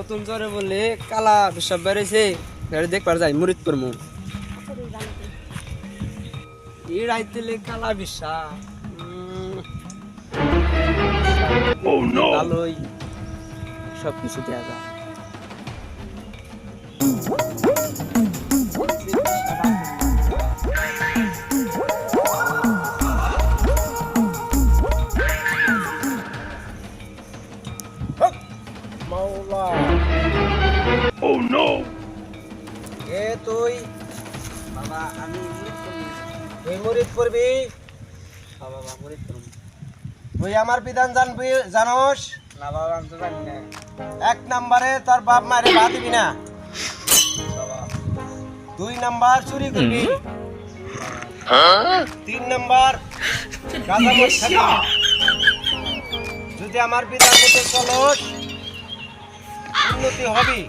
নতুন জ্বরে বলে কালা বিষব বেড়েছে দেখবার যাই মুরিদ করমু এই রাইতেলে কালা বিষা ভালোই সবকিছু দেওয়া যায় মাওলা Oh no! এ তুই বাবা আমি তুই মুরিদ করবি বাবা মুরিদ করবি তুই আমার বিধান জানবি জানোস না বাবা আমি তো জানি না এক নম্বরে তোর বাপ মারে ভাত দিবি না বাবা 2 নাম্বার চুরি করবি 3 নাম্বার গাঁজা মদ খাবি যদি আমার বিধান মতো চলস উন্নতি হবি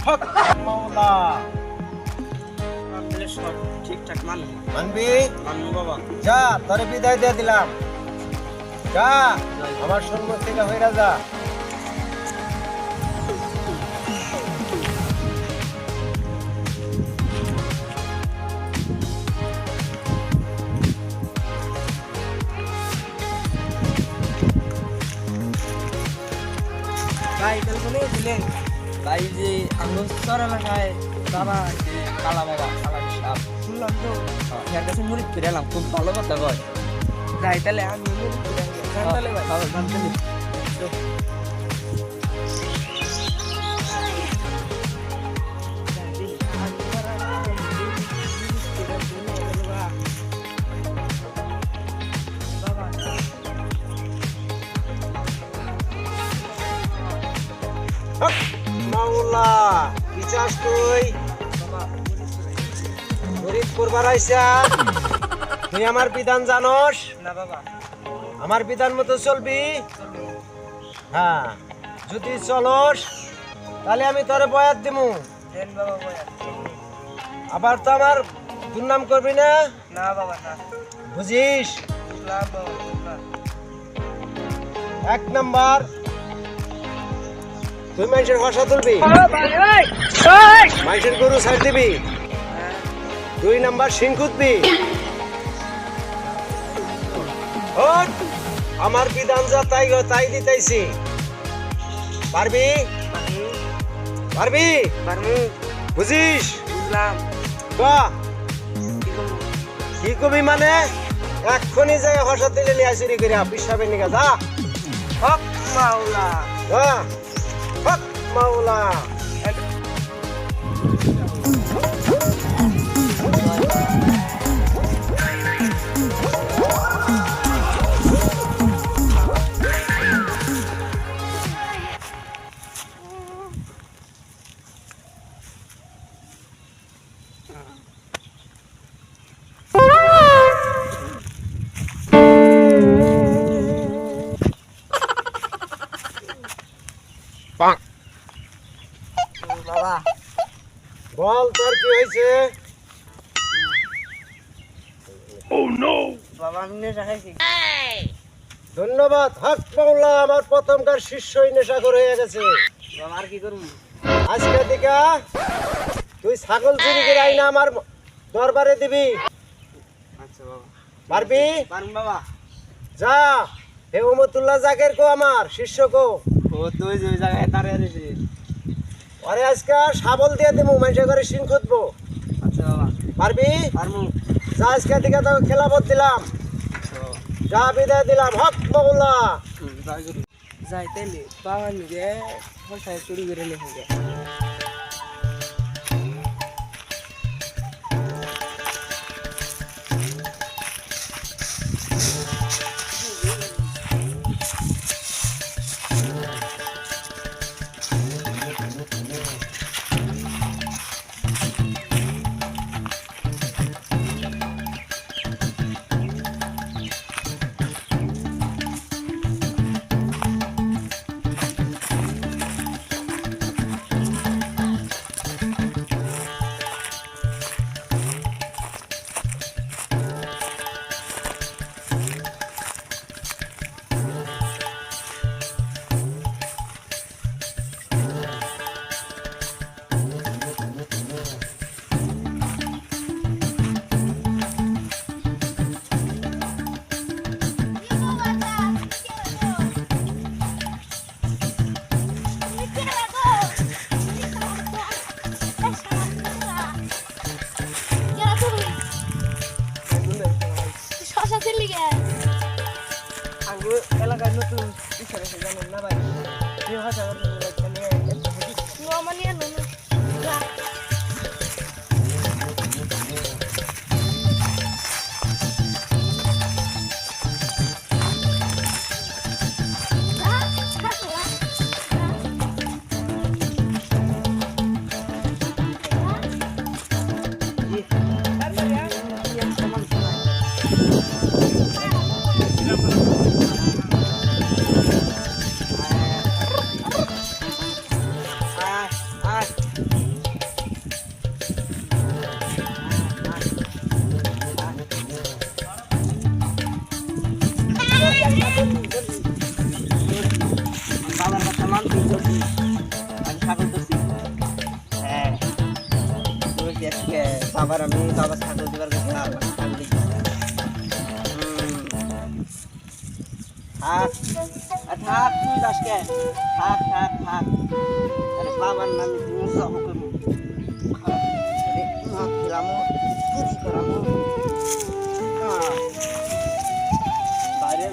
হক মাওলা আপনি সব ঠিকঠাক মানবি মানবো বাবা যা তোরে বিদায় দিয়ে দিলাম যা আমার সম্মুখ থেকে হইরা যা ভাই টেলিফোনে দিলেন ভাই যে আমার সর এলাকায় বাবা কালা বাবা কালা সাপ শুনলাম তো এর কাছে মুড়ি ফিরে এলাম খুব ভালো কথা কয় যাই তাহলে আমি মুড়ি ফিরে তাহলে ভাই জানতে মাওলা কি চাস তুই মুরিদ করবার আইসা তুই আমার বিধান জানোস না বাবা আমার বিধান মতো চলবি হ্যাঁ যদি চলস তাহলে আমি তোরে বয়াত দিমু দেন বাবা বয়াত আবার তো আমার দুর্নাম করবি না না বাবা না বুঝিস বুঝলাম বাবা বুঝলাম 1 নাম্বার তুই মানুষের ভাষা তুলবি মানুষের গরু ছাড় দিবি 2 নাম্বার সিং খুঁজবি আমার বিধান যা তাই তাই দিতেছি পারবি পারবি বুঝিস বুঝলাম কি কবি মানে এক্ষুনি যাই ভাষা তুলে নিয়ে আসি করে পিসাবে নিয়ে যা হক মাওলা হক মাওলা বাবা বল তোর কি হয়েছে Oh no! বাবা আমি নেশা খাইছি ধন্যবাদ হক মাওলা আমার প্রথমকার শিষ্যই নেশাখোর হয়ে গেছে বাবা আর কি করব আজকে থেকে তুই ছাগল চুরি করে আইনা আমার দরবারে দিবি আচ্ছা বাবা পারবি পারুম বাবা যা হে উমতুল্লাহ জাকের কো আমার শিষ্য কো ও তুই যে জায়গায় দাঁড়িয়ে আছিস আরে আজকে শাবল দিয়ে দেবো মানুষের ঘরে সিং খুঁজবো আচ্ছা বাবা পারবি পারমু যা আজকে থেকে তোকে খেলাফত দিলাম যা বিদায় দিলাম হক মাওলা যাই তাইলে বাবা নিজে পয়সা চুরি করে নিয়ে যায় একটু ইশারা করে জানেন না ভাই এই ভাষা বলতে বাবার কথা মানতে চলছি আমি ছাগল ধরছি হ্যাঁ বলছি আজকে বাবার ছাগল দিবার গেছে ছাগল দিচ্ছি থাক থাক তুই আজকে থাক থাক থাক আরে বাবার নাম মুসা হুকুম খেলামো চুরি করামো বাইরে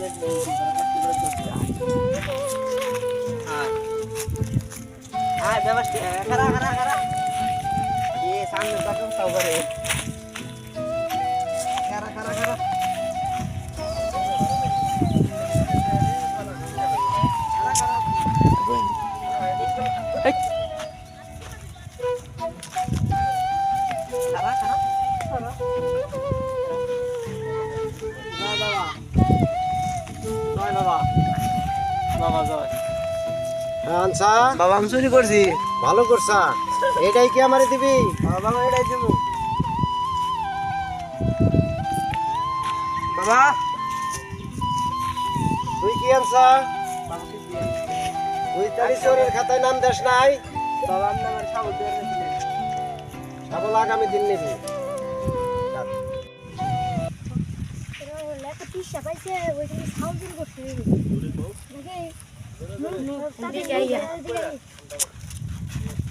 हाँ व्यवस्थित है खरा खरा खरा ये सामने तक सवर है खरा खरा खरा আনসা বাবা আমি চুরি করছি ভালো করছা এটাই কি আমারে দিবি বাবা এটাই দেবো বাবা তুই কি আনসা তুই তারি চোরের খাতায় নাম দেশ নাই বাবা আপনি আমার ছাগল দিয়ে রেখেছিলেন ছাগল আগামী দিন নিবি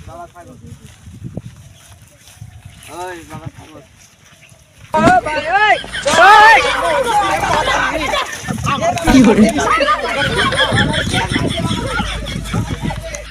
বাবা ছাগল ওই বাবা ছাগল কি